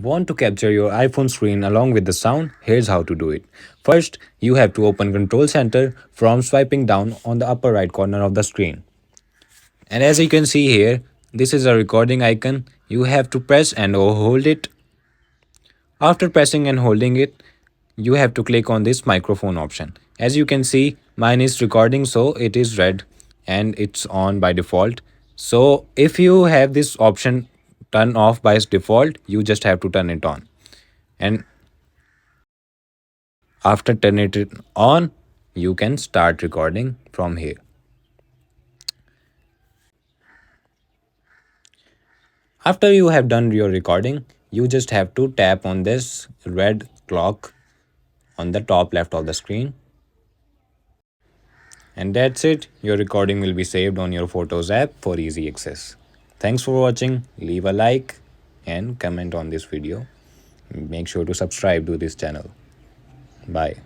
Want to capture your iPhone screen along with the sound? Here's how to do it. First, you have to open Control Center from swiping down on the upper right corner of the screen. And as you can see here, this is a recording icon. You have to press and or hold it. After pressing and holding it, you have to click on this microphone option. As you can see, mine is recording, so it is red and it's on by default. So if you have this option turn off by default, you just have to turn it on. And after turning it on, you can start recording from here. After you have done your recording, you just have to tap on this red clock on the top left of the screen. And that's it. Your recording will be saved on your Photos app for easy access. Thanks for watching. Leave a like and comment on this video. Make sure to subscribe to this channel. Bye.